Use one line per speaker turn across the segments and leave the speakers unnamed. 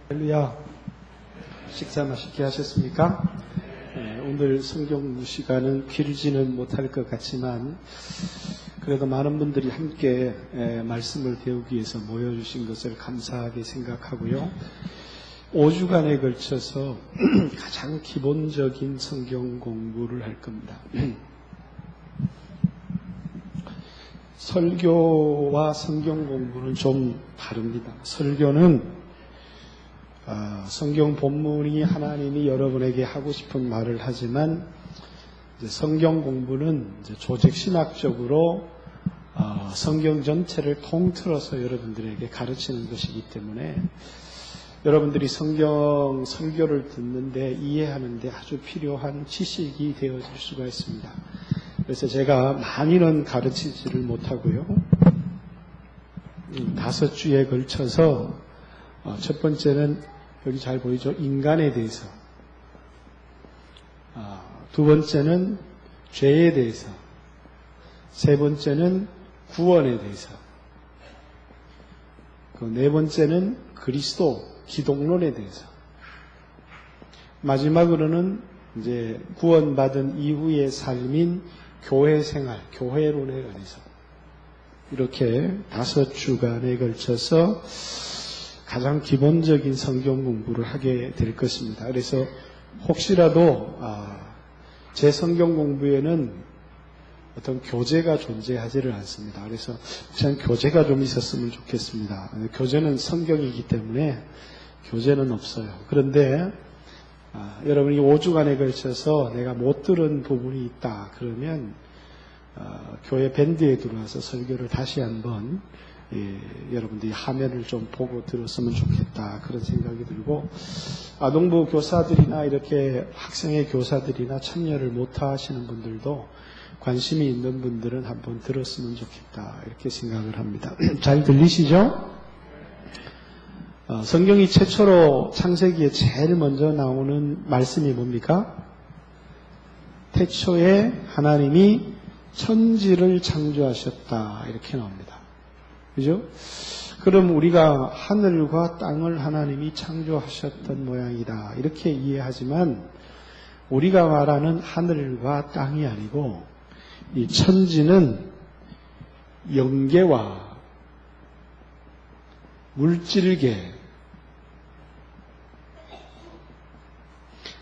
할렐루야. 식사 맛있게 하셨습니까? 오늘 성경 시간은 길지는 못할 것 같지만 그래도 많은 분들이 함께 말씀을 배우기 위해서 모여주신 것을 감사하게 생각하고요. 5주간에 걸쳐서 가장 기본적인 성경 공부를 할 겁니다. 설교와 성경 공부는 좀 다릅니다. 설교는 성경 본문이 하나님이 여러분에게 하고 싶은 말을 하지만 이제 성경 공부는 이제 조직신학적으로 성경 전체를 통틀어서 여러분들에게 가르치는 것이기 때문에 여러분들이 성경 설교를 듣는데 이해하는데 아주 필요한 지식이 되어질 수가 있습니다. 그래서 제가 많이는 가르치지를 못하고요. 5주에 걸쳐서 첫 번째는 여기 잘 보이죠? 인간에 대해서. 두 번째는 죄에 대해서. 세 번째는 구원에 대해서. 네 번째는 그리스도, 기독론에 대해서. 마지막으로는 이제 구원받은 이후의 삶인 교회 생활, 교회론에 관해서. 이렇게 5주간에 걸쳐서 가장 기본적인 성경 공부를 하게 될 것입니다. 그래서 혹시라도 제 성경 공부에는 어떤 교재가 존재하지를 않습니다. 그래서 그냥 교재가 좀 있었으면 좋겠습니다. 교재는 성경이기 때문에 교재는 없어요. 그런데 여러분이 5주간에 걸쳐서 내가 못 들은 부분이 있다 그러면 교회 밴드에 들어와서 설교를 다시 한번 여러분들이 화면을 좀 보고 들었으면 좋겠다 그런 생각이 들고 아동부 교사들이나 이렇게 학생의 교사들이나 참여를 못 하시는 분들도 관심이 있는 분들은 한번 들었으면 좋겠다 이렇게 생각을 합니다. 잘 들리시죠? 성경이 최초로 창세기에 제일 먼저 나오는 말씀이 뭡니까? 태초에 하나님이 천지를 창조하셨다 이렇게 나옵니다. 그죠? 그럼 우리가 하늘과 땅을 하나님이 창조하셨던 모양이다 이렇게 이해하지만 우리가 말하는 하늘과 땅이 아니고 이 천지는 영계와 물질계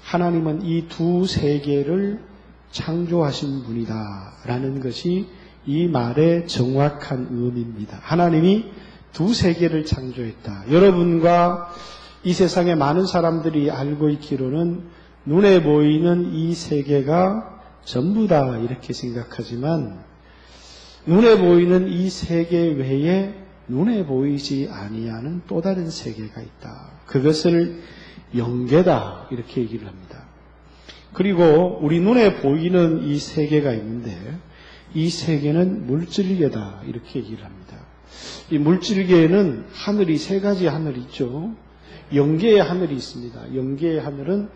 하나님은 이 두 세계를 창조하신 분이다 라는 것이 이 말의 정확한 의미입니다. 하나님이 두 세계를 창조했다. 여러분과 이 세상의 많은 사람들이 알고 있기로는 눈에 보이는 이 세계가 전부다 이렇게 생각하지만 눈에 보이는 이 세계 외에 눈에 보이지 아니하는 또 다른 세계가 있다. 그것을 영계다 이렇게 얘기를 합니다. 그리고 우리 눈에 보이는 이 세계가 있는데 이 세계는 물질계다 이렇게 얘기를 합니다. 이 물질계에는 하늘이 세 가지 하늘이 있죠. 영계의 하늘이 있습니다. 영계의 하늘은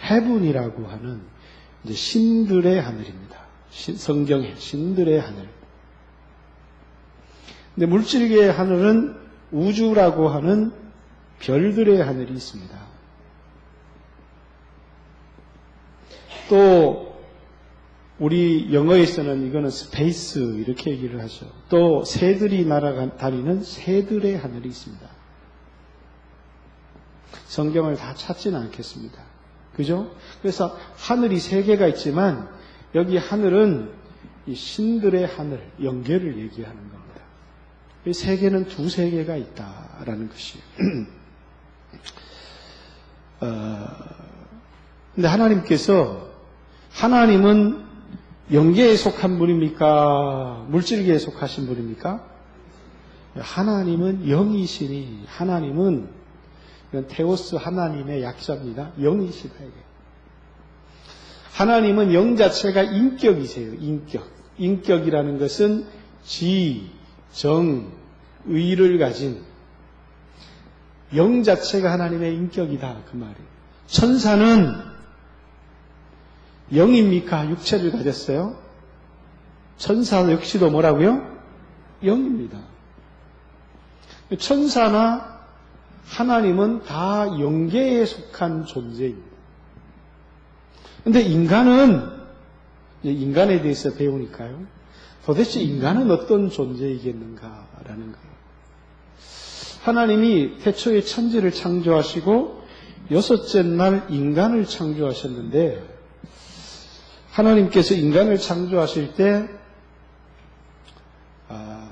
헤븐이라고 하는 이제 신들의 하늘입니다. 성경의 신들의 하늘. 근데 물질계의 하늘은 우주라고 하는 별들의 하늘이 있습니다. 또 우리 영어에서는 이거는 스페이스 이렇게 얘기를 하죠. 또 새들이 날아다니는 새들의 하늘이 있습니다. 성경을 다 찾지는 않겠습니다. 그죠? 그래서 하늘이 세 개가 있지만 여기 하늘은 이 신들의 하늘, 영계를 얘기하는 겁니다. 이 세계는 두 세계가 있다라는 것이에요. 근데 하나님은 영계에 속한 분입니까? 물질계에 속하신 분입니까? 하나님은 영이시니 하나님은 테오스 하나님의 약자입니다. 영이시다 이게. 하나님은 영 자체가 인격이세요. 인격이라는 것은 지, 정, 의를 가진 영 자체가 하나님의 인격이다 그 말이에요. 천사는 영입니까? 육체를 가졌어요? 천사 역시도 뭐라고요? 영입니다. 천사나 하나님은 다 영계에 속한 존재입니다. 근데 인간은, 인간에 대해서 배우니까요. 도대체 인간은 어떤 존재이겠는가라는 거예요. 하나님이 태초에 천지를 창조하시고 여섯째 날 인간을 창조하셨는데, 하나님께서 인간을 창조하실 때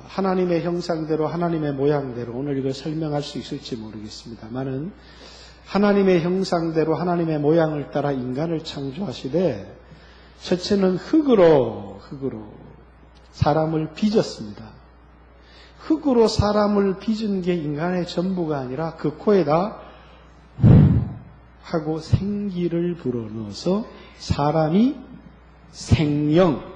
하나님의 형상대로 하나님의 모양대로, 오늘 이걸 설명할 수 있을지 모르겠습니다만은 하나님의 형상대로 하나님의 모양을 따라 인간을 창조하시되, 첫째는 흙으로 사람을 빚었습니다. 흙으로 사람을 빚은 게 인간의 전부가 아니라 그 코에다 하고 생기를 불어넣어서 사람이 생영,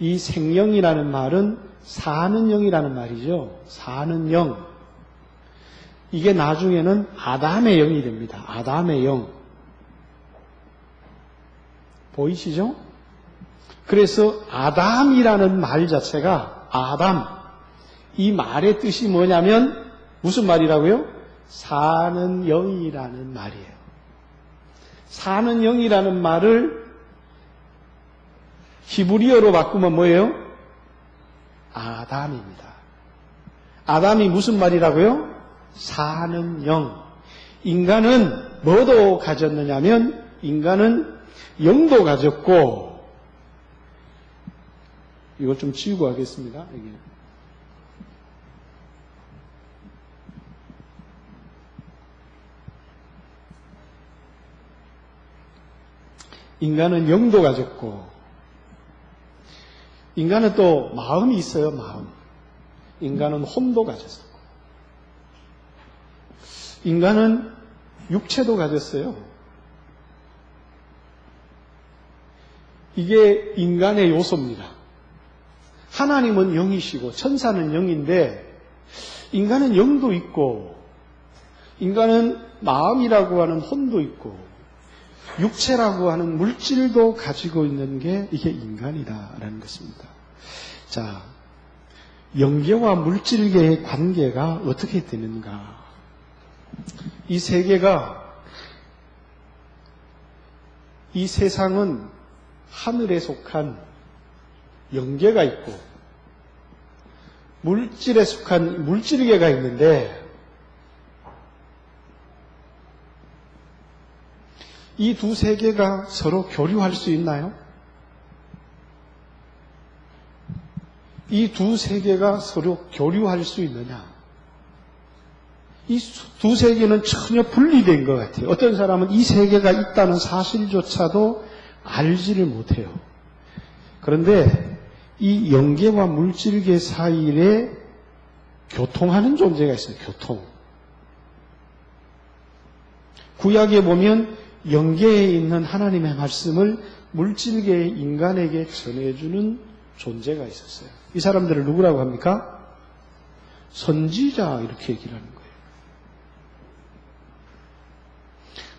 이 생영이라는 말은 사는 영이라는 말이죠. 사는 영. 이게 나중에는 아담의 영이 됩니다. 아담의 영. 보이시죠? 그래서 아담이라는 말 자체가, 아담, 이 말의 뜻이 뭐냐면 무슨 말이라고요? 사는 영이라는 말이에요. 사는 영이라는 말을 히브리어로 바꾸면 뭐예요? 아담입니다. 아담이 무슨 말이라고요? 사는 영. 인간은 뭐도 가졌느냐면, 인간은 영도 가졌고, 이걸 좀 지우고 하겠습니다. 여기. 인간은 영도 가졌고, 인간은 또 마음이 있어요, 마음. 인간은 혼도 가졌었고, 인간은 육체도 가졌어요. 이게 인간의 요소입니다. 하나님은 영이시고 천사는 영인데, 인간은 영도 있고, 인간은 마음이라고 하는 혼도 있고, 육체라고 하는 물질도 가지고 있는 게 이게 인간이다라는 것입니다. 자, 영계와 물질계의 관계가 어떻게 되는가? 이 세계가, 이 세상은 하늘에 속한 영계가 있고 물질에 속한 물질계가 있는데, 이 두 세계가 서로 교류할 수 있나요? 이 두 세계가 서로 교류할 수 있느냐? 이 두 세계는 전혀 분리된 것 같아요. 어떤 사람은 이 세계가 있다는 사실조차도 알지를 못해요. 그런데 이 영계와 물질계 사이에 교통하는 존재가 있어요. 교통. 구약에 보면 영계에 있는 하나님의 말씀을 물질계의 인간에게 전해주는 존재가 있었어요. 이 사람들을 누구라고 합니까? 선지자, 이렇게 얘기를 하는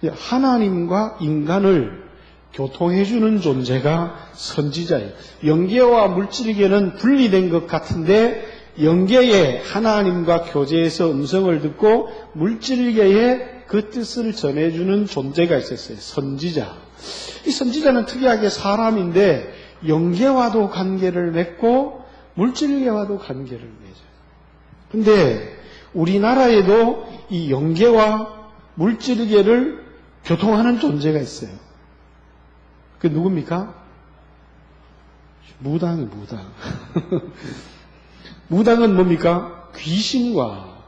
거예요. 하나님과 인간을 교통해주는 존재가 선지자예요. 영계와 물질계는 분리된 것 같은데, 영계에 하나님과 교제해서 음성을 듣고 물질계에 그 뜻을 전해주는 존재가 있었어요. 선지자. 이 선지자는 특이하게 사람인데 영계와도 관계를 맺고 물질계와도 관계를 맺어요. 그런데 우리나라에도 이 영계와 물질계를 교통하는 존재가 있어요. 그게 누굽니까? 무당이 무당. 무당은 뭡니까? 귀신과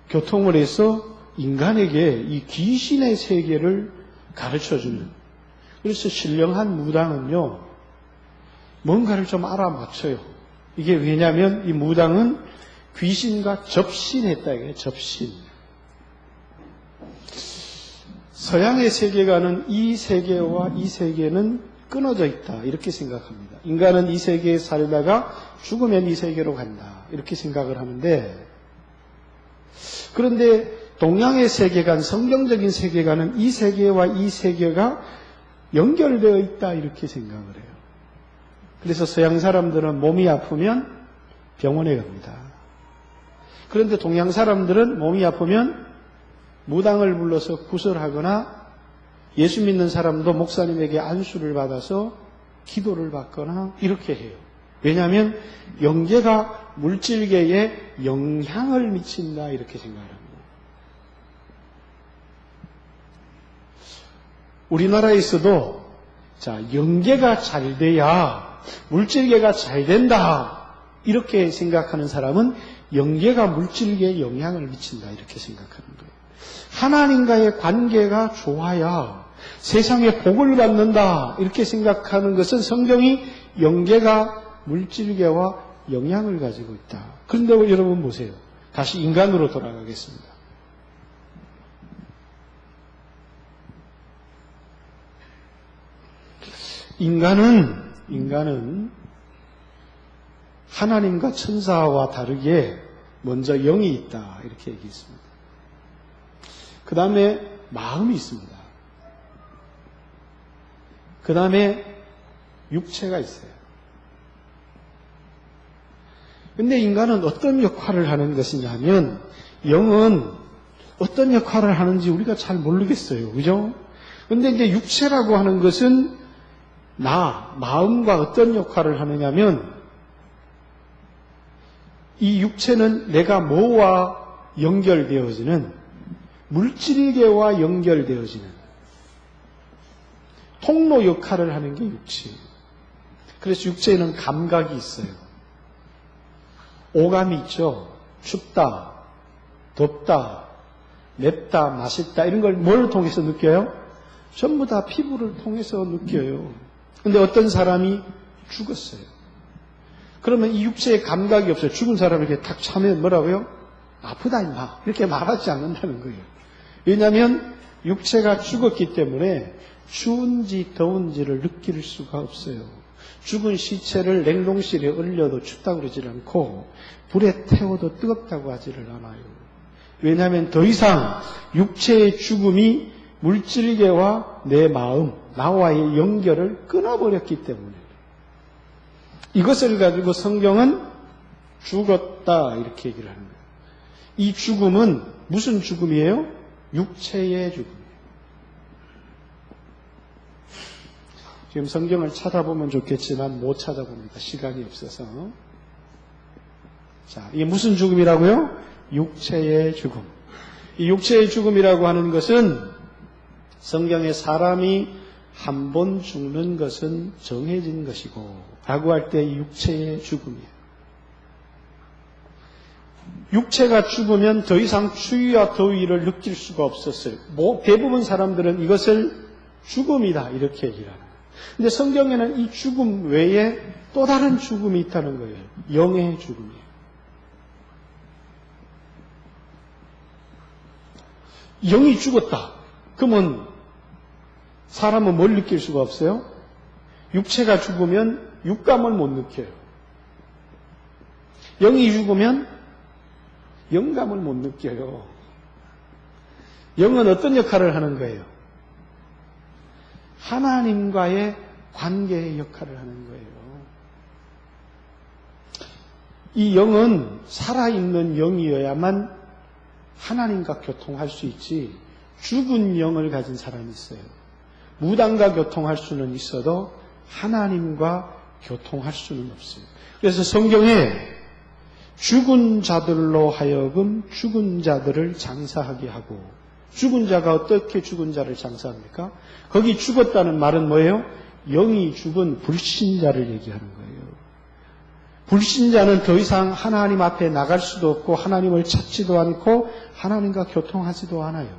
교통을 해서 인간에게 이 귀신의 세계를 가르쳐주는. 그래서 신령한 무당은요, 뭔가를 좀 알아맞혀요. 이게 왜냐하면 이 무당은 귀신과 접신했다 이거예요. 접신. 서양의 세계관은 이 세계와 이 세계는 끊어져 있다 이렇게 생각합니다. 인간은 이 세계에 살다가 죽으면 이 세계로 간다 이렇게 생각을 하는데, 그런데 동양의 세계관, 성경적인 세계관은 이 세계와 이 세계가 연결되어 있다 이렇게 생각을 해요. 그래서 서양 사람들은 몸이 아프면 병원에 갑니다. 그런데 동양 사람들은 몸이 아프면 무당을 불러서 구설하거나 예수 믿는 사람도 목사님에게 안수를 받아서 기도를 받거나 이렇게 해요. 왜냐하면 영계가 물질계에 영향을 미친다 이렇게 생각합니다. 우리나라에서도 자, 영계가 잘 돼야 물질계가 잘 된다 이렇게 생각하는 사람은 영계가 물질계에 영향을 미친다 이렇게 생각하는 거예요. 하나님과의 관계가 좋아야 세상에 복을 받는다 이렇게 생각하는 것은 성경이 영계가 물질계와 영향을 가지고 있다. 그런데 여러분 보세요. 다시 인간으로 돌아가겠습니다. 인간은 하나님과 천사와 다르게 먼저 영이 있다 이렇게 얘기했습니다. 그 다음에 마음이 있습니다. 그 다음에 육체가 있어요. 근데 인간은 어떤 역할을 하는 것이냐 하면 영은 어떤 역할을 하는지 우리가 잘 모르겠어요. 그죠? 근데 이제 육체라고 하는 것은 마음과 어떤 역할을 하느냐면 이 육체는 내가 뭐와 연결되어지는 물질계와 연결되어지는 통로 역할을 하는 게 육체. 그래서 육체에는 감각이 있어요. 오감이 있죠. 춥다, 덥다, 맵다, 맛있다 이런 걸 뭘 통해서 느껴요? 전부 다 피부를 통해서 느껴요. 근데 어떤 사람이 죽었어요. 그러면 이 육체에 감각이 없어요. 죽은 사람을 이렇게 탁 차면 뭐라고요? 아프다 임마 이렇게 말하지 않는다는 거예요. 왜냐하면 육체가 죽었기 때문에 추운지 더운지를 느낄 수가 없어요. 죽은 시체를 냉동실에 얼려도 춥다고 그러지 않고 불에 태워도 뜨겁다고 하지를 않아요. 왜냐하면 더 이상 육체의 죽음이 물질계와 내 마음, 나와의 연결을 끊어버렸기 때문에 이것을 가지고 성경은 죽었다 이렇게 얘기를 하는 거예요. 이 죽음은 무슨 죽음이에요? 육체의 죽음이에요. 지금 성경을 찾아보면 좋겠지만 못 찾아봅니다. 시간이 없어서. 자, 이게 무슨 죽음이라고요? 육체의 죽음. 이 육체의 죽음이라고 하는 것은 성경에 사람이 한 번 죽는 것은 정해진 것이고 라고 할 때 육체의 죽음이에요. 육체가 죽으면 더 이상 추위와 더위를 느낄 수가 없었어요. 대부분 사람들은 이것을 죽음이다 이렇게 얘기를 합니다. 근데 성경에는 이 죽음 외에 또 다른 죽음이 있다는 거예요. 영의 죽음이에요. 영이 죽었다. 그러면 사람은 뭘 느낄 수가 없어요? 육체가 죽으면 육감을 못 느껴요. 영이 죽으면 영감을 못 느껴요. 영은 어떤 역할을 하는 거예요? 하나님과의 관계의 역할을 하는 거예요. 이 영은 살아있는 영이어야만 하나님과 교통할 수 있지 죽은 영을 가진 사람이 있어요. 무당과 교통할 수는 있어도 하나님과 교통할 수는 없어요. 그래서 성경에 죽은 자들로 하여금 죽은 자들을 장사하게 하고 죽은 자가 어떻게 죽은 자를 장사합니까? 거기 죽었다는 말은 뭐예요? 영이 죽은 불신자를 얘기하는 거예요. 불신자는 더 이상 하나님 앞에 나갈 수도 없고 하나님을 찾지도 않고 하나님과 교통하지도 않아요.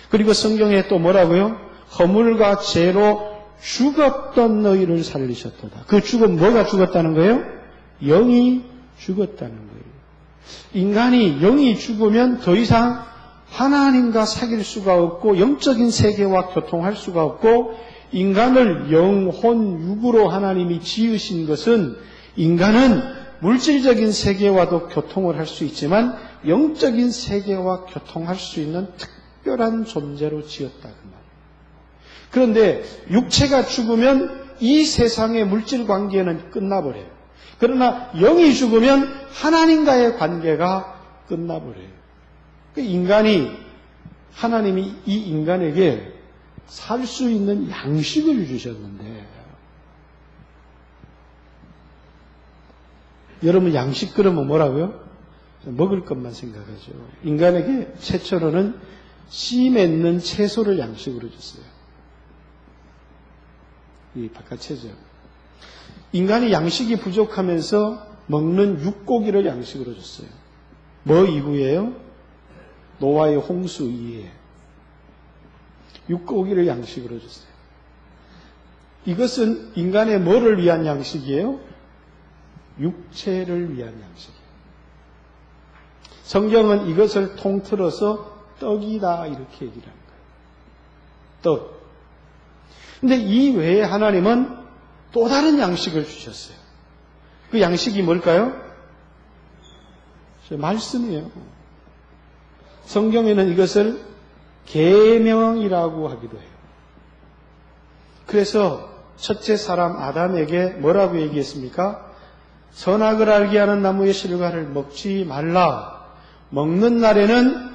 그리고 성경에 또 뭐라고요? 허물과 죄로 죽었던 너희를 살리셨도다. 그 죽은 뭐가 죽었다는 거예요? 영이 죽었다는 거예요. 인간이 영이 죽으면 더 이상 하나님과 사귈 수가 없고 영적인 세계와 교통할 수가 없고 인간을 영혼, 육으로 하나님이 지으신 것은 인간은 물질적인 세계와도 교통을 할 수 있지만 영적인 세계와 교통할 수 있는 특별한 존재로 지었다. 그 말. 그런데 육체가 죽으면 이 세상의 물질 관계는 끝나버려요. 그러나 영이 죽으면 하나님과의 관계가 끝나버려요. 하나님이 이 인간에게 살 수 있는 양식을 주셨는데, 여러분 양식 그러면 뭐라고요? 먹을 것만 생각하죠. 인간에게 최초로는 씨 맺는 채소를 양식으로 줬어요. 이 바깥채죠. 인간이 양식이 부족하면서 먹는 육고기를 양식으로 줬어요. 뭐 이후에요? 노아의 홍수 이후에 육고기를 양식으로 줬어요. 이것은 인간의 뭐를 위한 양식이에요? 육체를 위한 양식이에요. 성경은 이것을 통틀어서 떡이다 이렇게 얘기를 하는 거예요. 떡. 근데 이 외에 하나님은 또 다른 양식을 주셨어요. 그 양식이 뭘까요? 말씀이에요. 성경에는 이것을 계명이라고 하기도 해요. 그래서 첫째 사람 아담에게 뭐라고 얘기했습니까? 선악을 알게 하는 나무의 실과를 먹지 말라. 먹는 날에는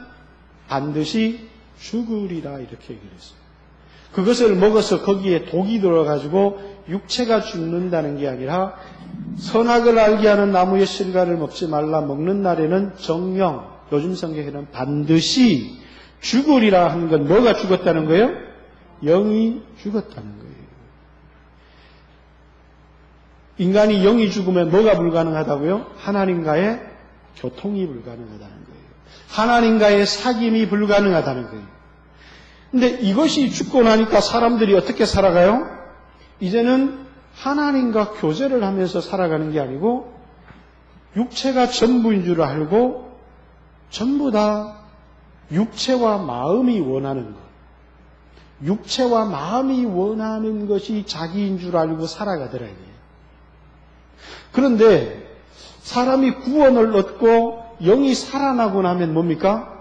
반드시 죽으리라 이렇게 얘기를 했어요. 그것을 먹어서 거기에 독이 들어가지고 육체가 죽는다는 게 아니라 선악을 알게 하는 나무의 실과를 먹지 말라. 먹는 날에는 정령, 요즘 성경에는 반드시 죽으리라 하는 건 뭐가 죽었다는 거예요? 영이 죽었다는 거예요. 인간이 영이 죽으면 뭐가 불가능하다고요? 하나님과의 교통이 불가능하다는 거예요. 하나님과의 사귐이 불가능하다는 거예요. 근데 이것이 죽고 나니까 사람들이 어떻게 살아가요? 이제는 하나님과 교제를 하면서 살아가는 게 아니고 육체가 전부인 줄 알고 전부 다 육체와 마음이 원하는 것, 육체와 마음이 원하는 것이 자기인 줄 알고 살아가더라고요. 그런데 사람이 구원을 얻고 영이 살아나고 나면 뭡니까?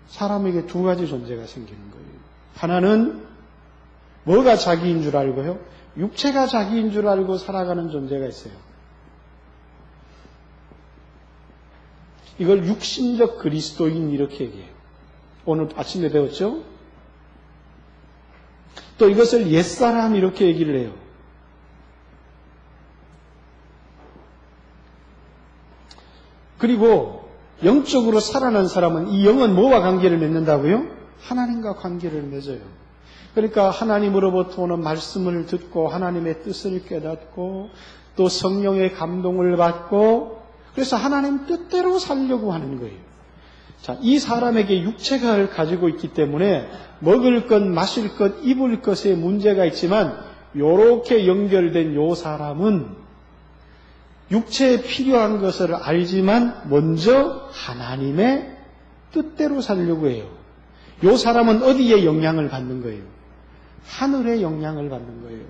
사람에게 두 가지 존재가 생기는 거예요. 하나는 뭐가 자기인 줄 알고요? 육체가 자기인 줄 알고 살아가는 존재가 있어요. 이걸 육신적 그리스도인 이렇게 얘기해요. 오늘 아침에 배웠죠? 또 이것을 옛사람 이렇게 얘기를 해요. 그리고 영적으로 살아난 사람은 이 영은 뭐와 관계를 맺는다고요? 하나님과 관계를 맺어요. 그러니까 하나님으로부터 오는 말씀을 듣고 하나님의 뜻을 깨닫고 또 성령의 감동을 받고 그래서 하나님 뜻대로 살려고 하는 거예요. 자, 이 사람에게 육체가 가지고 있기 때문에 먹을 것, 마실 것, 입을 것에 문제가 있지만 이렇게 연결된 요 사람은 육체에 필요한 것을 알지만 먼저 하나님의 뜻대로 살려고 해요. 요 사람은 어디에 영향을 받는 거예요? 하늘의 영향을 받는 거예요.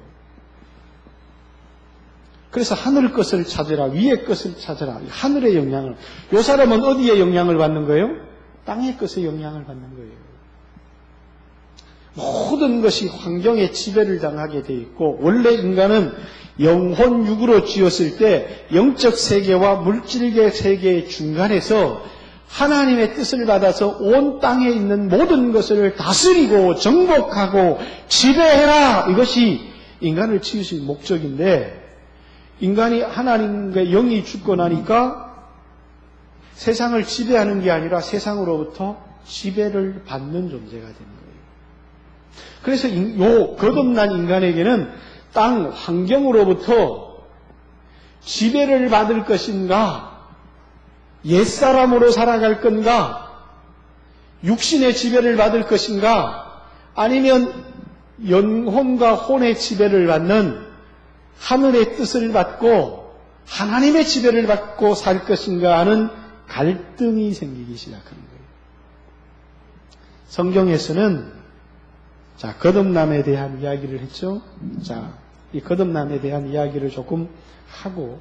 그래서 하늘 것을 찾으라, 위의 것을 찾으라, 하늘의 영향을. 요 사람은 어디에 영향을 받는 거예요? 땅의 것에 영향을 받는 거예요. 모든 것이 환경에 지배를 당하게 돼 있고, 원래 인간은 영혼 육으로 지었을 때 영적 세계와 물질계 세계의 중간에서 하나님의 뜻을 받아서 온 땅에 있는 모든 것을 다스리고 정복하고 지배해라. 이것이 인간을 지으신 목적인데 인간이 하나님과 영이 죽고 나니까 세상을 지배하는 게 아니라 세상으로부터 지배를 받는 존재가 되는 거예요. 그래서 요 거듭난 인간에게는 땅 환경으로부터 지배를 받을 것인가, 옛사람으로 살아갈 건가, 육신의 지배를 받을 것인가, 아니면 영혼과 혼의 지배를 받는 하늘의 뜻을 받고 하나님의 지배를 받고 살 것인가 하는 갈등이 생기기 시작하는 거예요. 성경에서는 자, 거듭남에 대한 이야기를 했죠. 자, 이 거듭남에 대한 이야기를 조금 하고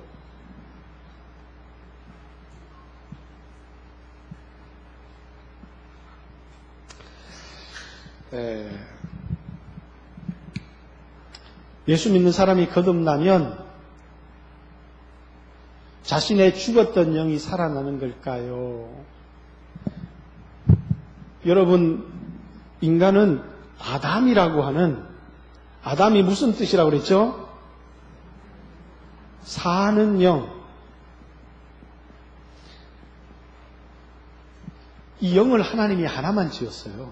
예수 믿는 사람이 거듭나면 자신의 죽었던 영이 살아나는 걸까요? 여러분, 인간은 아담이라고 하는, 아담이 무슨 뜻이라고 그랬죠? 사는 영. 이 영을 하나님이 하나만 지었어요.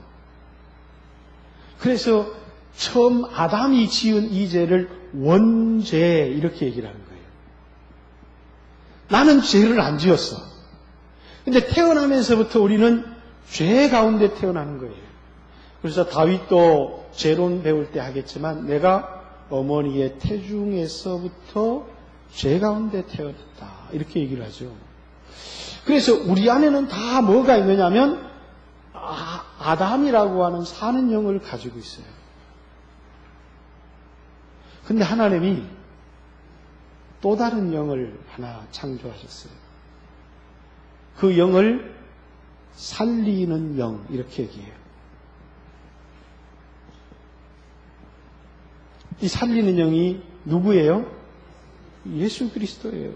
그래서 처음 아담이 지은 이 죄를 원죄 이렇게 얘기를 하는 거예요. 나는 죄를 안 지었어. 근데 태어나면서부터 우리는 죄 가운데 태어나는 거예요. 그래서 다윗도 죄론 배울 때 하겠지만 내가 어머니의 태중에서부터 죄 가운데 태어났다 이렇게 얘기를 하죠. 그래서 우리 안에는 다 뭐가 있느냐면 아담이라고 하는 사는 영을 가지고 있어요. 근데 하나님이 또 다른 영을 하나 창조하셨어요. 그 영을 살리는 영 이렇게 얘기해요. 이 살리는 영이 누구예요? 예수 그리스도예요.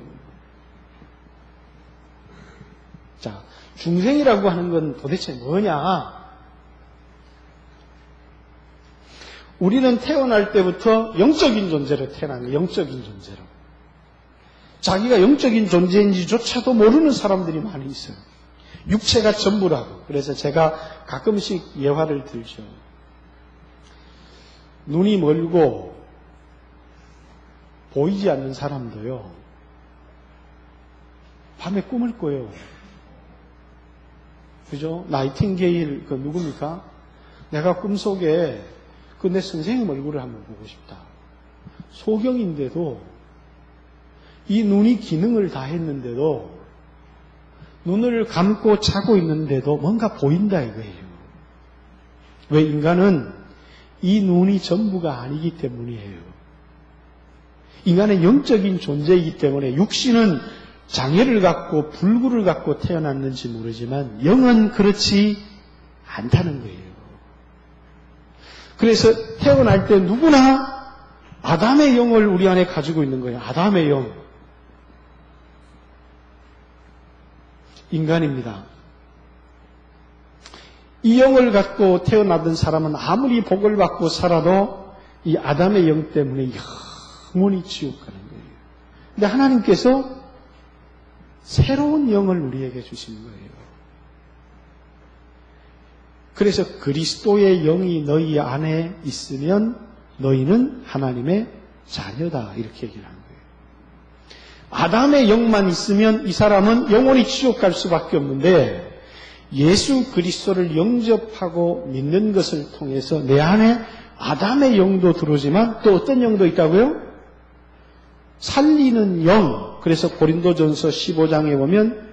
자, 중생이라고 하는 건 도대체 뭐냐? 우리는 태어날 때부터 영적인 존재로 태어난 거예요. 영적인 존재로. 자기가 영적인 존재인지조차도 모르는 사람들이 많이 있어요. 육체가 전부라고. 그래서 제가 가끔씩 예화를 들죠. 눈이 멀고 보이지 않는 사람도요, 밤에 꿈을 꿔요. 그죠? 나이팅게일, 그 누굽니까? 내가 꿈속에 그 내 선생님 얼굴을 한번 보고 싶다. 소경인데도 이 눈이 기능을 다 했는데도 눈을 감고 자고 있는데도 뭔가 보인다 이거예요. 왜? 인간은 이 눈이 전부가 아니기 때문이에요. 인간은 영적인 존재이기 때문에 육신은 장애를 갖고 불구를 갖고 태어났는지 모르지만 영은 그렇지 않다는 거예요. 그래서 태어날 때 누구나 아담의 영을 우리 안에 가지고 있는 거예요. 아담의 영. 인간입니다. 이 영을 갖고 태어나던 사람은 아무리 복을 받고 살아도 이 아담의 영 때문에 영원히 지옥 가는 거예요. 근데 하나님께서 새로운 영을 우리에게 주신 거예요. 그래서 그리스도의 영이 너희 안에 있으면 너희는 하나님의 자녀다 이렇게 얘기를 하는 거예요. 아담의 영만 있으면 이 사람은 영원히 지옥 갈 수밖에 없는데 예수 그리스도를 영접하고 믿는 것을 통해서 내 안에 아담의 영도 들어오지만 또 어떤 영도 있다고요? 살리는 영. 그래서 고린도전서 15장에 보면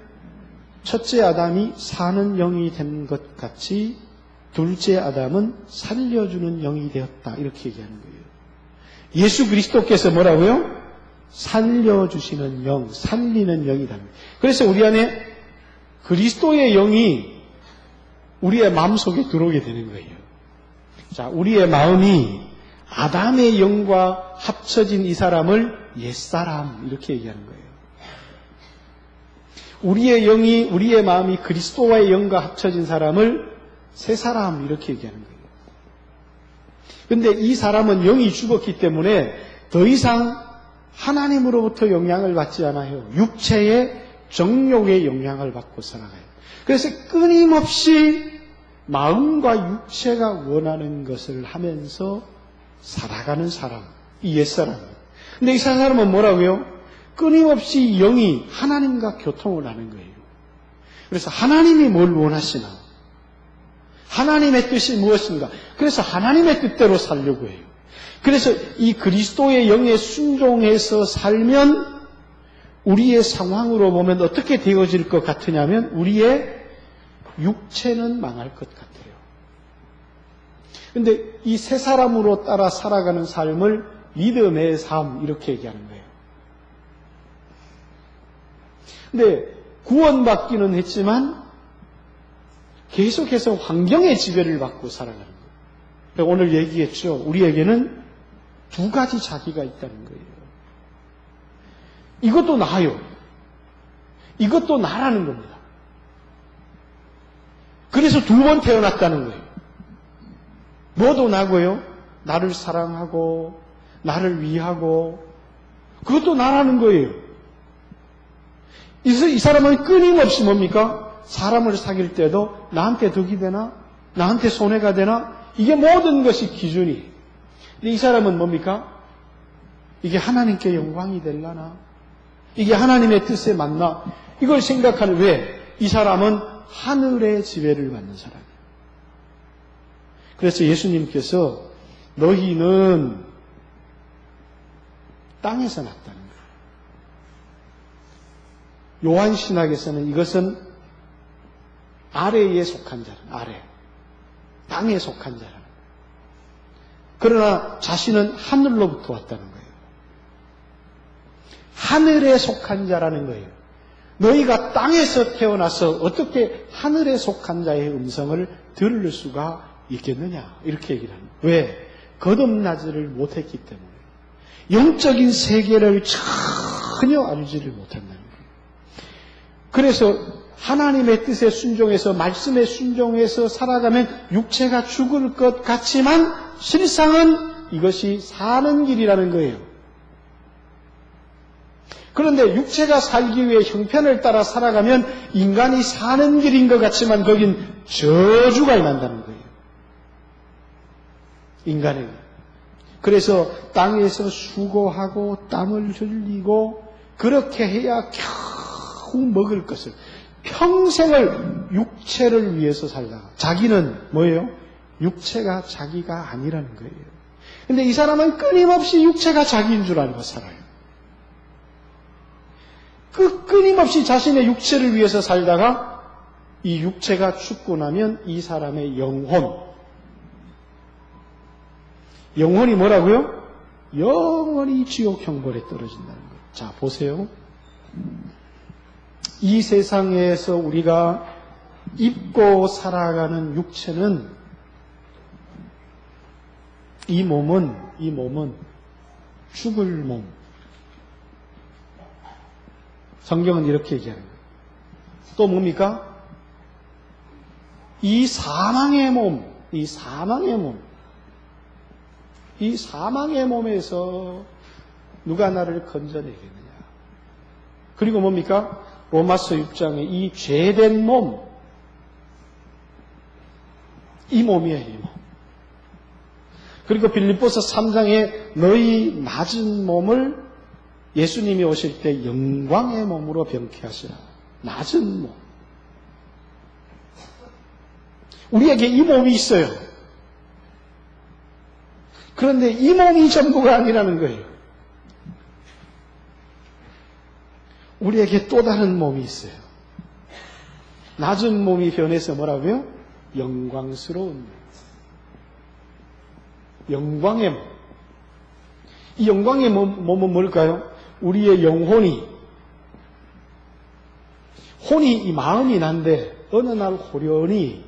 첫째 아담이 사는 영이 된 것 같이 둘째 아담은 살려주는 영이 되었다. 이렇게 얘기하는 거예요. 예수 그리스도께서 뭐라고요? 살려주시는 영, 살리는 영이다. 그래서 우리 안에 그리스도의 영이 우리의 마음속에 들어오게 되는 거예요. 자, 우리의 마음이 아담의 영과 합쳐진 이 사람을 옛사람 이렇게 얘기하는 거예요. 우리의 영이, 우리의 마음이 그리스도와의 영과 합쳐진 사람을 새사람 이렇게 얘기하는 거예요. 그런데 이 사람은 영이 죽었기 때문에 더 이상 하나님으로부터 영향을 받지 않아요. 육체의 정욕의 영향을 받고 살아가요. 그래서 끊임없이 마음과 육체가 원하는 것을 하면서 살아가는 사람, 이 옛사람이에요. 근데 이 사람은 뭐라고요? 끊임없이 영이 하나님과 교통을 하는 거예요. 그래서 하나님이 뭘 원하시나? 하나님의 뜻이 무엇인가? 그래서 하나님의 뜻대로 살려고 해요. 그래서 이 그리스도의 영에 순종해서 살면 우리의 상황으로 보면 어떻게 되어질 것 같으냐면 우리의 육체는 망할 것 같아요. 그런데 이 새 사람으로 따라 살아가는 삶을 믿음의 삶 이렇게 얘기하는 거예요. 근데 구원받기는 했지만 계속해서 환경의 지배를 받고 살아가는 거예요. 오늘 얘기했죠. 우리에게는 두 가지 자기가 있다는 거예요. 이것도 나아요. 이것도 나라는 겁니다. 그래서 두 번 태어났다는 거예요. 뭐도 나고요. 나를 사랑하고 나를 위하고 그것도 나라는 거예요. 이 사람은 끊임없이 뭡니까? 사람을 사귈 때도 나한테 덕이 되나? 나한테 손해가 되나? 이게 모든 것이 기준이에요. 근데 이 사람은 뭡니까? 이게 하나님께 영광이 되려나? 이게 하나님의 뜻에 맞나? 이걸 생각하는 왜? 이 사람은 하늘의 지배를 받는 사람이에요. 그래서 예수님께서 너희는 땅에서 났다는 거예요. 요한신학에서는 이것은 아래에 속한 자라, 아래. 땅에 속한 자라. 그러나 자신은 하늘로부터 왔다는 거예요. 하늘에 속한 자라는 거예요. 너희가 땅에서 태어나서 어떻게 하늘에 속한 자의 음성을 들을 수가 있겠느냐 이렇게 얘기를 합니다. 왜? 거듭나지를 못했기 때문에 영적인 세계를 전혀 알지를 못한다는 거예요. 그래서 하나님의 뜻에 순종해서 말씀에 순종해서 살아가면 육체가 죽을 것 같지만 실상은 이것이 사는 길이라는 거예요. 그런데 육체가 살기 위해 형편을 따라 살아가면 인간이 사는 길인 것 같지만 거긴 저주가 난다는 거예요. 인간에게. 그래서 땅에서 수고하고 땀을 흘리고 그렇게 해야 겨우 먹을 것을 평생을 육체를 위해서 살다가 자기는 뭐예요? 육체가 자기가 아니라는 거예요. 근데 이 사람은 끊임없이 육체가 자기인 줄 알고 살아요. 끊임없이 자신의 육체를 위해서 살다가 이 육체가 죽고 나면 이 사람의 영혼이 뭐라고요? 영원히 지옥 형벌에 떨어진다는 거예요. 자, 보세요. 이 세상에서 우리가 입고 살아가는 육체는 이 몸은 죽을 몸. 성경은 이렇게 얘기하는 거예요. 또 뭡니까? 이 사망의 몸에서 누가 나를 건져내겠느냐. 그리고 뭡니까? 로마서 6장에 이 죄된 몸, 이 몸이에요, 이 몸. 그리고 빌립보서 3장에 너희 낮은 몸을 예수님이 오실 때 영광의 몸으로 병케하시라. 낮은 몸. 우리에게 이 몸이 있어요. 그런데 이 몸이 전부가 아니라는 거예요. 우리에게 또 다른 몸이 있어요. 낮은 몸이 변해서 뭐라고요? 영광스러운 몸. 영광의 몸. 이 영광의 몸은 뭘까요? 우리의 영혼이 이 마음이 난데 어느 날 호련히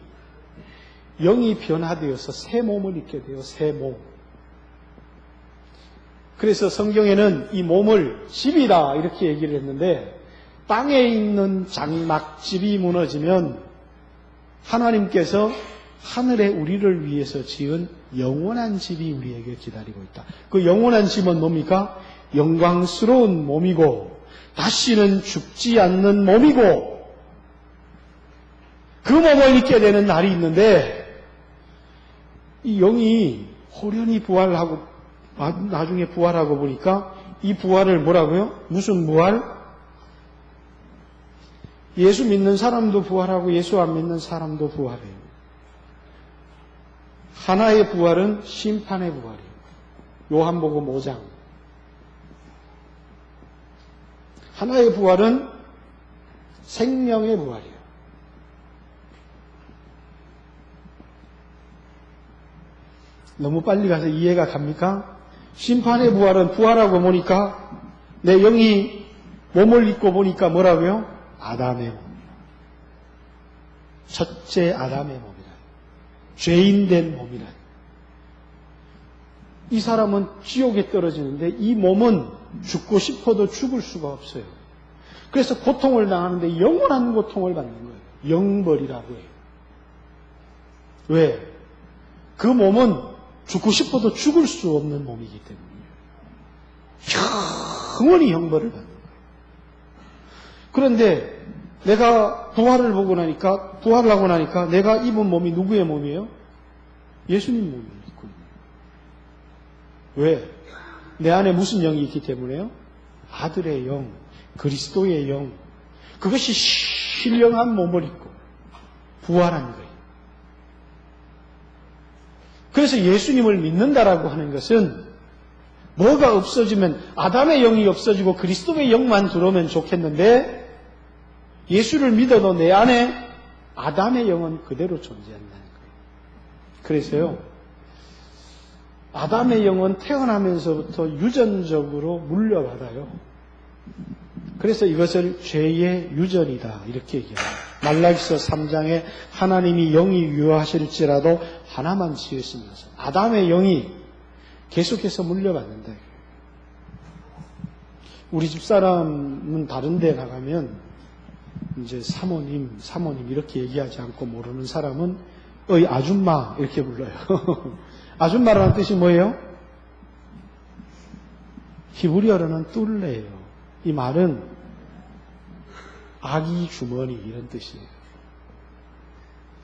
영이 변화되어서 새 몸을 입게 돼요. 새 몸. 그래서 성경에는 이 몸을 집이다 이렇게 얘기를 했는데 땅에 있는 장막집이 무너지면 하나님께서 하늘에 우리를 위해서 지은 영원한 집이 우리에게 기다리고 있다. 그 영원한 집은 뭡니까? 영광스러운 몸이고 다시는 죽지 않는 몸이고 그 몸을 입게 되는 날이 있는데 이 영이 호련히 부활하고 나중에 부활하고 보니까 이 부활을 뭐라고요? 무슨 부활? 예수 믿는 사람도 부활하고 예수 안 믿는 사람도 부활해요. 하나의 부활은 심판의 부활이에요. 요한복음 5장. 하나의 부활은 생명의 부활이에요. 너무 빨리 가서 이해가 갑니까? 심판의 부활은 부활하고 보니까 내 영이 몸을 입고 보니까 뭐라고요? 아담의 몸. 첫째 아담의 몸이라. 죄인된 몸이라. 이 사람은 지옥에 떨어지는데 이 몸은 죽고 싶어도 죽을 수가 없어요. 그래서 고통을 당하는데 영원한 고통을 받는 거예요. 영벌이라고 해요. 왜? 그 몸은 죽고 싶어도 죽을 수 없는 몸이기 때문이에요. 영원히 영벌을 받는 거예요. 그런데 내가 부활을 보고 나니까, 부활을 하고 나니까 내가 입은 몸이 누구의 몸이에요? 예수님 몸이 있거든요. 왜? 내 안에 무슨 영이 있기 때문에요? 아들의 영, 그리스도의 영. 그것이 신령한 몸을 입고 부활한 거예요. 그래서 예수님을 믿는다라고 하는 것은 뭐가 없어지면 아담의 영이 없어지고 그리스도의 영만 들어오면 좋겠는데 예수를 믿어도 내 안에 아담의 영은 그대로 존재한다는 거예요. 그래서요, 아담의 영은 태어나면서부터 유전적으로 물려받아요. 그래서 이것을 죄의 유전이다 이렇게 얘기합니다. 말라기서 3장에 하나님이 영이 유효하실지라도 하나만 지으시면서 아담의 영이 계속해서 물려받는다. 우리 집사람은 다른 데 나가면 이제 사모님 이렇게 얘기하지 않고 모르는 사람은 어이 아줌마 이렇게 불러요. 아줌마라는 뜻이 뭐예요? 히브리어로는 뚫레예요. 이 말은 아기 주머니 이런 뜻이에요.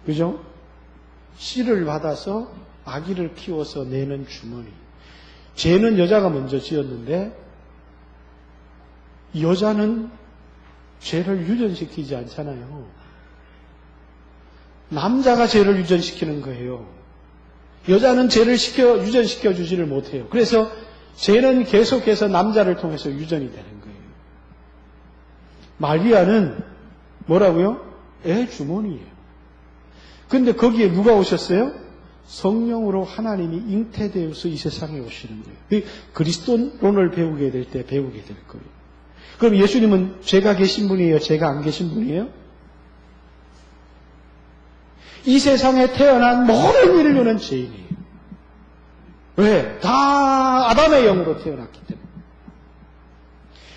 그죠? 씨를 받아서 아기를 키워서 내는 주머니. 죄는 여자가 먼저 지었는데 여자는 죄를 유전시키지 않잖아요. 남자가 죄를 유전시키는 거예요. 여자는 죄를 유전시켜 주지를 못해요. 그래서 죄는 계속해서 남자를 통해서 유전이 되는 거예요. 마리아는 뭐라고요? 애 주머니예요. 근데 거기에 누가 오셨어요? 성령으로 하나님이 잉태되어서 이 세상에 오시는 거예요. 그리스도론을 배우게 될 때 배우게 될 거예요. 그럼 예수님은 죄가 계신 분이에요? 죄가 안 계신 분이에요? 이 세상에 태어난 모든 인류는 죄인이에요. 왜? 다 아담의 영으로 태어났기 때문에.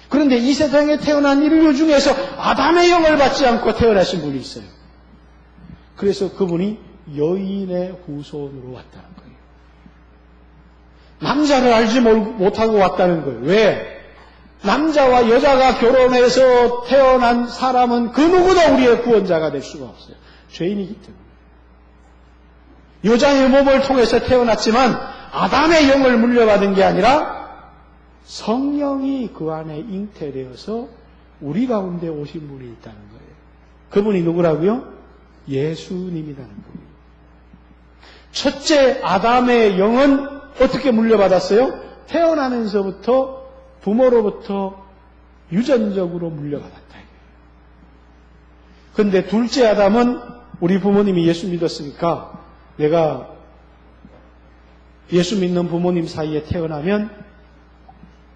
그런데 이 세상에 태어난 인류 중에서 아담의 영을 받지 않고 태어나신 분이 있어요. 그래서 그분이 여인의 후손으로 왔다는 거예요. 남자를 알지 못하고 왔다는 거예요. 왜? 남자와 여자가 결혼해서 태어난 사람은 그 누구도 우리의 구원자가 될 수가 없어요. 죄인이기 때문에. 여자의 몸을 통해서 태어났지만 아담의 영을 물려받은 게 아니라 성령이 그 안에 잉태되어서 우리 가운데 오신 분이 있다는 거예요. 그분이 누구라고요? 예수님이라는 거예요. 첫째 아담의 영은 어떻게 물려받았어요? 태어나면서부터 부모로부터 유전적으로 물려받았다. 그런데 둘째 아담은 우리 부모님이 예수 믿었으니까 내가 예수 믿는 부모님 사이에 태어나면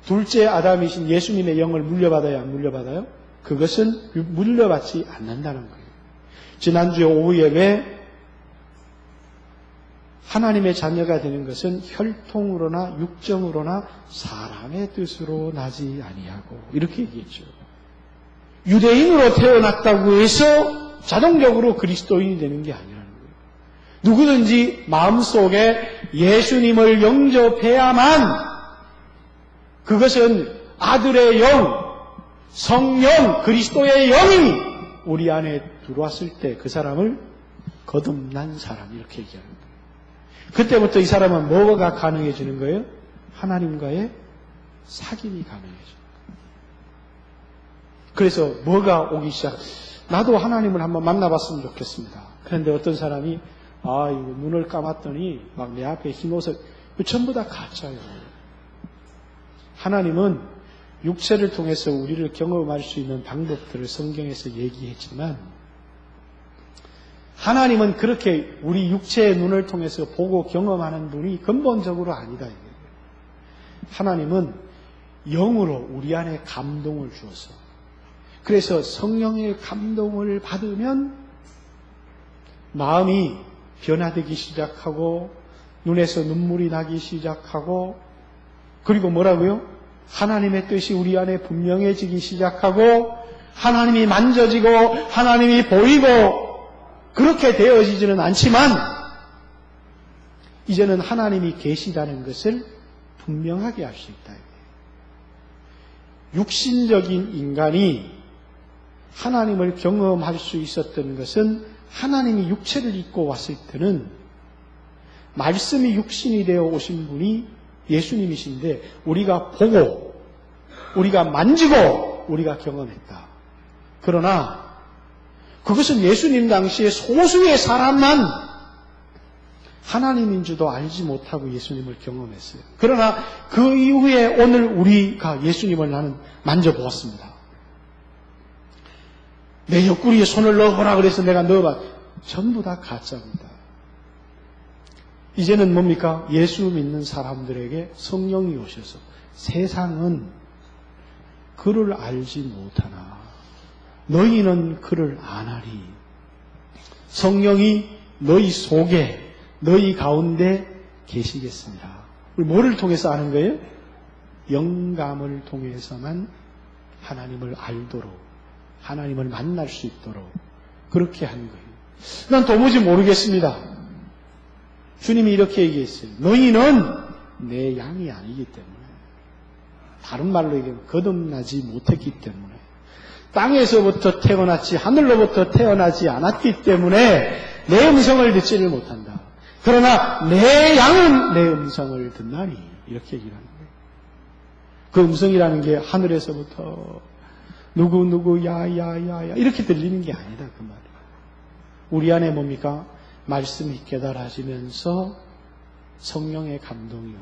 둘째 아담이신 예수님의 영을 물려받아야 안 물려받아요? 그것은 물려받지 않는다는 거예요. 지난주에 오후 예배 하나님의 자녀가 되는 것은 혈통으로나 육정으로나 사람의 뜻으로 나지 아니하고 이렇게 얘기했죠. 유대인으로 태어났다고 해서 자동적으로 그리스도인이 되는 게 아니라는 거예요. 누구든지 마음속에 예수님을 영접해야만 그것은 아들의 영, 성령, 그리스도의 영이 우리 안에 들어왔을 때 그 사람을 거듭난 사람 이렇게 얘기하는 거예요. 그때부터 이 사람은 뭐가 가능해지는 거예요? 하나님과의 사귐이 가능해져요. 그래서 뭐가 오기 시작? 나도 하나님을 한번 만나봤으면 좋겠습니다. 그런데 어떤 사람이 이거 눈을 감았더니 막 내 앞에 흰옷을 전부 다 가짜예요. 하나님은 육체를 통해서 우리를 경험할 수 있는 방법들을 성경에서 얘기했지만 하나님은 그렇게 우리 육체의 눈을 통해서 보고 경험하는 분이 근본적으로 아니다. 하나님은 영으로 우리 안에 감동을 주어서 그래서 성령의 감동을 받으면 마음이 변화되기 시작하고 눈에서 눈물이 나기 시작하고 그리고 뭐라고요? 하나님의 뜻이 우리 안에 분명해지기 시작하고 하나님이 만져지고 하나님이 보이고 그렇게 되어지지는 않지만 이제는 하나님이 계시다는 것을 분명하게 할 수 있다. 육신적인 인간이 하나님을 경험할 수 있었던 것은 하나님이 육체를 입고 왔을 때는 말씀이 육신이 되어 오신 분이 예수님이신데 우리가 보고 우리가 만지고 우리가 경험했다. 그러나 그것은 예수님 당시에 소수의 사람만 하나님인 줄도 알지 못하고 예수님을 경험했어요. 그러나 그 이후에 오늘 우리가 예수님을 나는 만져보았습니다. 내 옆구리에 손을 넣어보라 그래서 내가 넣어봤. 전부 다 가짜입니다. 이제는 뭡니까? 예수 믿는 사람들에게 성령이 오셔서 세상은 그를 알지 못하나 너희는 그를 아나니 성령이 너희 속에 너희 가운데 계시겠습니다. 우리 뭐를 통해서 아는 거예요? 영감을 통해서만 하나님을 알도록 하나님을 만날 수 있도록 그렇게 한 거예요. 난 도무지 모르겠습니다. 주님이 이렇게 얘기했어요. 너희는 내 양이 아니기 때문에 다른 말로 얘기하면 거듭나지 못했기 때문에 땅에서부터 태어났지 하늘로부터 태어나지 않았기 때문에 내 음성을 듣지를 못한다. 그러나 내 양은 내 음성을 듣나니 이렇게 얘기를 하는 거예요. 그 음성이라는 게 하늘에서부터 누구 야야야야 이렇게 들리는 게 아니다 그 말이에요. 우리 안에 뭡니까? 말씀이 깨달아지면서 성령의 감동이 옵니다.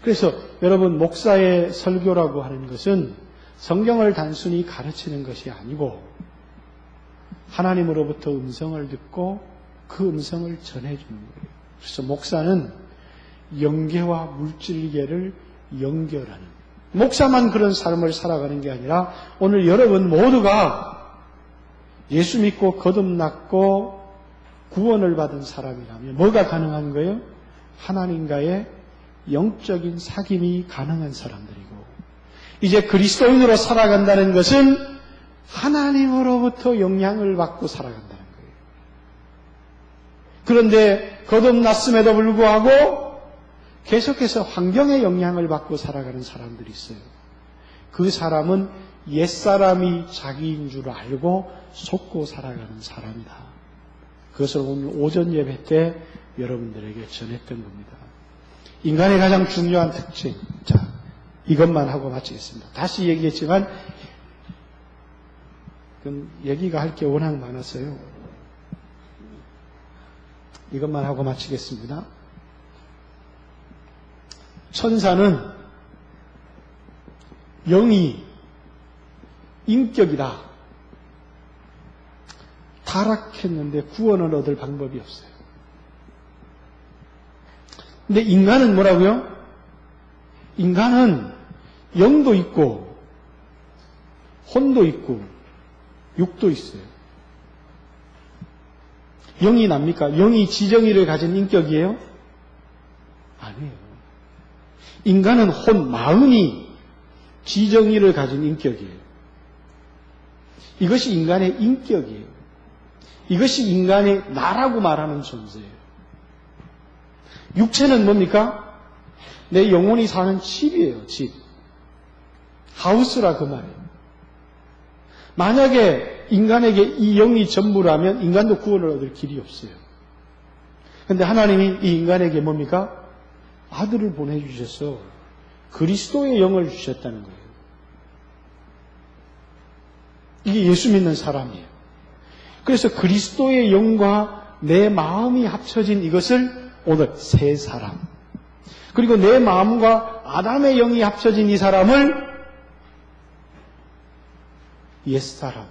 그래서 여러분 목사의 설교라고 하는 것은 성경을 단순히 가르치는 것이 아니고 하나님으로부터 음성을 듣고 그 음성을 전해주는 거예요. 그래서 목사는 영계와 물질계를 연결하는 목사만 그런 삶을 살아가는 게 아니라 오늘 여러분 모두가 예수 믿고 거듭났고 구원을 받은 사람이라면 뭐가 가능한 거예요? 하나님과의 영적인 사귐이 가능한 사람들이고 이제 그리스도인으로 살아간다는 것은 하나님으로부터 영향을 받고 살아간다는 거예요. 그런데 거듭났음에도 불구하고 계속해서 환경의 영향을 받고 살아가는 사람들이 있어요. 그 사람은 옛사람이 자기인 줄 알고 속고 살아가는 사람이다. 그것을 오늘 오전 예배 때 여러분들에게 전했던 겁니다. 인간의 가장 중요한 특징. 자, 이것만 하고 마치겠습니다. 다시 얘기했지만 얘기가 할 게 워낙 많았어요. 이것만 하고 마치겠습니다. 천사는 영이 인격이다. 타락했는데 구원을 얻을 방법이 없어요. 근데 인간은 뭐라고요? 인간은 영도 있고 혼도 있고 육도 있어요. 영이 납니까? 영이 지정의를 가진 인격이에요? 아니에요. 인간은 혼, 마음이 지정의를 가진 인격이에요. 이것이 인간의 인격이에요. 이것이 인간의 나라고 말하는 존재예요. 육체는 뭡니까? 내 영혼이 사는 집이에요, 집. 하우스라 그 말이에요. 만약에 인간에게 이 영이 전부라면 인간도 구원을 얻을 길이 없어요. 그런데 하나님이 이 인간에게 뭡니까? 아들을 보내주셔서 그리스도의 영을 주셨다는 거예요. 이게 예수 믿는 사람이에요. 그래서 그리스도의 영과 내 마음이 합쳐진 이것을 오늘 새 사람. 그리고 내 마음과 아담의 영이 합쳐진 이 사람을 옛사람.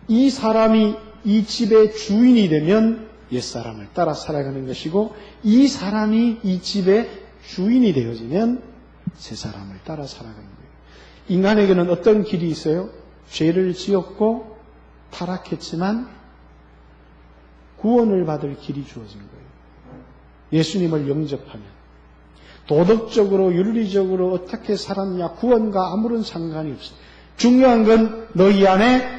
이 사람이 이 집의 주인이 되면 옛사람을 따라 살아가는 것이고 이 사람이 이 집의 주인이 되어지면 새사람을 따라 살아가는 거예요. 인간에게는 어떤 길이 있어요? 죄를 지었고 타락했지만 구원을 받을 길이 주어진 거예요. 예수님을 영접하면 도덕적으로 윤리적으로 어떻게 살았냐 구원과 아무런 상관이 없어요. 중요한 건 너희 안에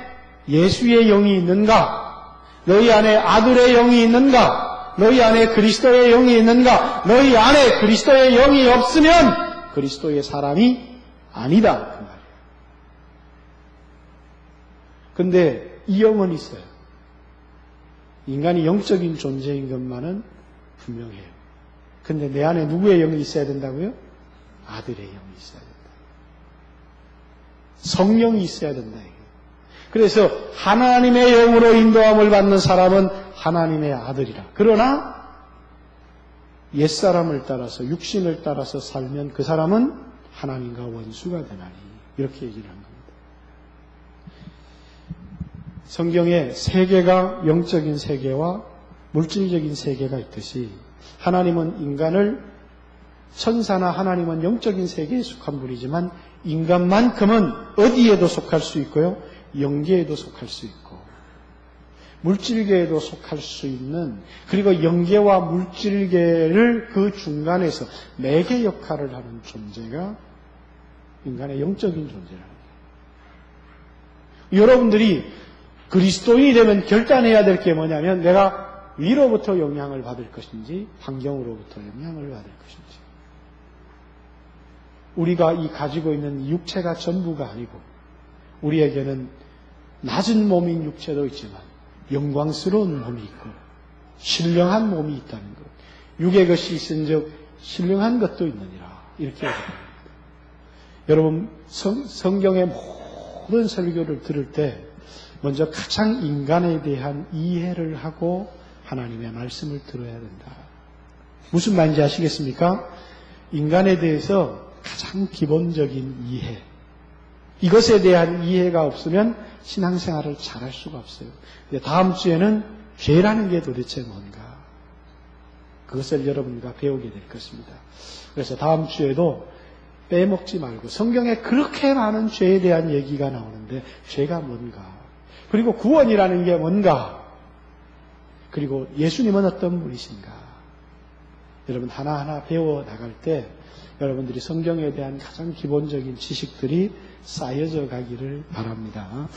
예수의 영이 있는가? 너희 안에 아들의 영이 있는가? 너희 안에 그리스도의 영이 있는가? 너희 안에 그리스도의 영이 없으면 그리스도의 사람이 아니다. 그 말이에요. 근데 이 영은 있어요. 인간이 영적인 존재인 것만은 분명해요. 근데 내 안에 누구의 영이 있어야 된다고요? 아들의 영이 있어야 된다. 성령이 있어야 된다. 그래서 하나님의 영으로 인도함을 받는 사람은 하나님의 아들이라. 그러나 옛사람을 따라서 육신을 따라서 살면 그 사람은 하나님과 원수가 되나니. 이렇게 얘기를 한 겁니다. 성경에 세계가 영적인 세계와 물질적인 세계가 있듯이 하나님은 인간을 천사나 하나님은 영적인 세계에 속한 분이지만 인간만큼은 어디에도 속할 수 있고요. 영계에도 속할 수 있고 물질계에도 속할 수 있는 그리고 영계와 물질계를 그 중간에서 매개 역할을 하는 존재가 인간의 영적인 존재라는 거예요. 여러분들이 그리스도인이 되면 결단해야 될 게 뭐냐면 내가 위로부터 영향을 받을 것인지 환경으로부터 영향을 받을 것인지. 우리가 이 가지고 있는 육체가 전부가 아니고 우리에게는 낮은 몸인 육체도 있지만 영광스러운 몸이 있고 신령한 몸이 있다는 것. 육의 것이 있은즉 신령한 것도 있느니라. 이렇게 얘기합니다. 여러분 성경의 모든 설교를 들을 때 먼저 가장 인간에 대한 이해를 하고 하나님의 말씀을 들어야 된다. 무슨 말인지 아시겠습니까? 인간에 대해서 가장 기본적인 이해. 이것에 대한 이해가 없으면 신앙생활을 잘할 수가 없어요. 다음 주에는 죄라는 게 도대체 뭔가. 그것을 여러분과 배우게 될 것입니다. 그래서 다음 주에도 빼먹지 말고 성경에 그렇게 많은 죄에 대한 얘기가 나오는데 죄가 뭔가. 그리고 구원이라는 게 뭔가. 그리고 예수님은 어떤 분이신가. 여러분 하나하나 배워 나갈 때 여러분들이 성경에 대한 가장 기본적인 지식들이 쌓여져 가기를 바랍니다.